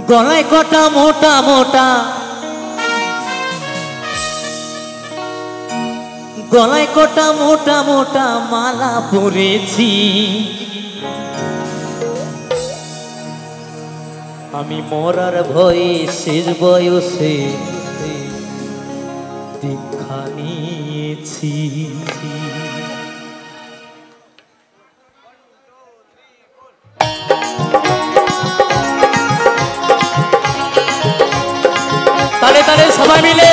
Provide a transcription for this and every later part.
গলায় কটা মোটা মোটা, গলায় কটা মোটা মোটা মালা পরেছি। আমি মরার ভয়ে শেষ বয়সে দীক্ষা নিয়েছি। তালে তালে সবাই মিলে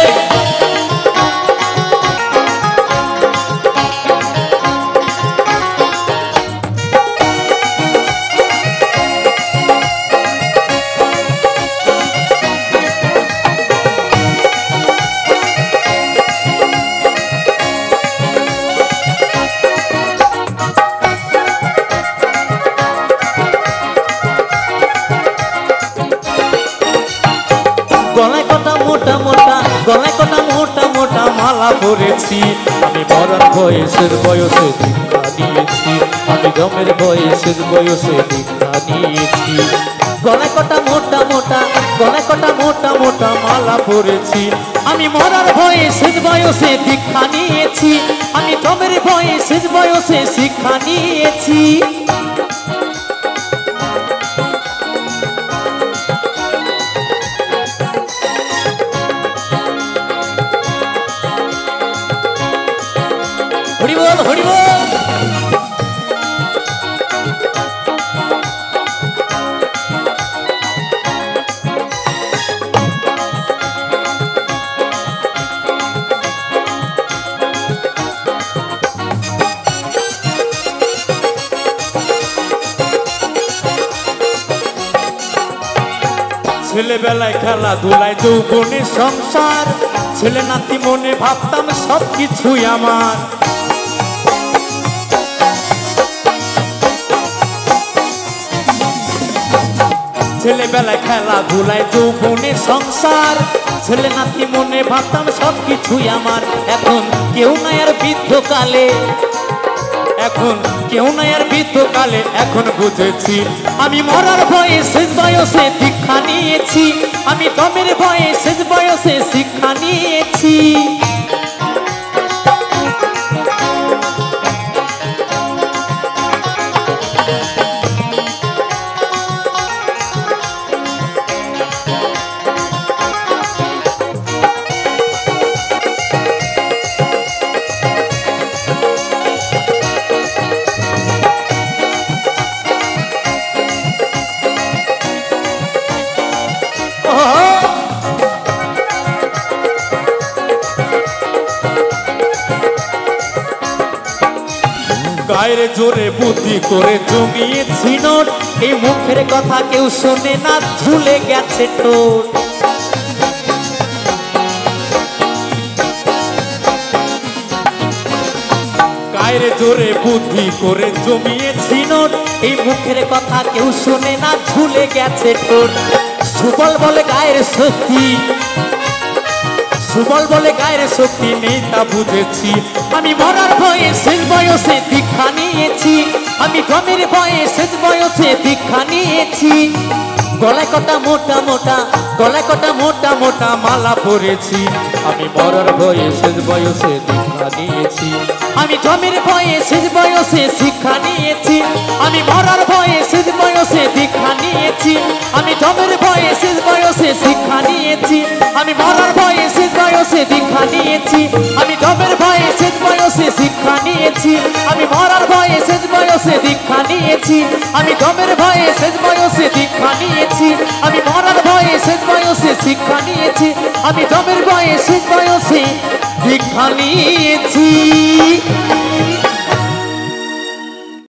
গলায় কটা মোটা মোটা, গলায় কটা মোটা মোটা মালা পরেছি। আমি মরার বয়সের বয়সে দীক্ষা নিয়েছি। আমি জমের বয়সের বয়সে দীক্ষা নিয়েছি। গলায় কটা মোটা মোটা, গলায় কটা মোটা মোটা মালা পরেছি। আমি মরার বয়সের বয়সে দীক্ষা নিয়েছি। আমি জমের বয়সের বয়সে শিক্ষা নিয়েছি। হরি বল হরি বল। ছেলেবেলায় খেলাধুলায় যৌবনে সংসার, ছেলে নাতি মনে ভাবতাম সব কিছুই আমার। ছেলেবেলায় খেলাধুলায় যৌবনে সংসার, ছেলে নাতি মনে ভাবতাম সব কিছুই আমার। এখন কেউ নাই আর বৃদ্ধকালে, এখন কেউ নাই আর বৃদ্ধকালে, এখন বুঝেছি আমি মরার ভয়ে শেষ বয়সে দীক্ষা নিয়েছি। আমি দমের ভয়ে শেষ বয়সে শিক্ষা নিয়েছি। গায়ের জোরে বুদ্ধি করে জমিয়েছি নোট, এই মুখের কথা কেউ শোনে না, ঝুলে গেছে ঠোঁট। গায়ের জোরে বুদ্ধি করে জমিয়েছি নোট, এই মুখের কথা কেউ শোনে না, ঝুলে গেছে ঠোঁট। সুবল বলে গায়ের শক্তি, সুবল বলে গায়ের শক্তি নেই তা বুঝেছি। আমি মরার ভয়ে শেষ বয়সে দীক্ষা নিয়েছি। আমি জমের ভয়ে শেষ বয়সে দীক্ষা নিয়েছি। গলায় কটা মোটা মোটা, গলায় কটা মোটা মোটা মালা পরেছি। আমি মরার ভয়ে শেষ বয়সে দীক্ষা নিয়েছি। আমি জমের ভয়ে শেষ বয়সে শিক্ষা নিয়েছি। আমি মরার ভয়ে শেষ বয়সে দীক্ষা নিয়েছি। আমি জমের ভয়ে শেষ বয়সে শিক্ষা নিয়েছি। আমি মরার ভয়ে শেষ বয়সে দীক্ষা নিয়েছি। আমি জমের ভয়ে শেষ বয়সে শিক্ষা নিয়েছি। আমি মরার ভয়ে শেষ বয়সে দীক্ষা নিয়েছি। আমি জমের ভয়ে শেষ বয়সে দীক্ষা নিয়েছি। আমি মরার ভয়ে শেষ বয়সে শিক্ষা নিয়েছি। আমি জমের ভয়ে শেষ বয়সে দীক্ষা নিয়েছি।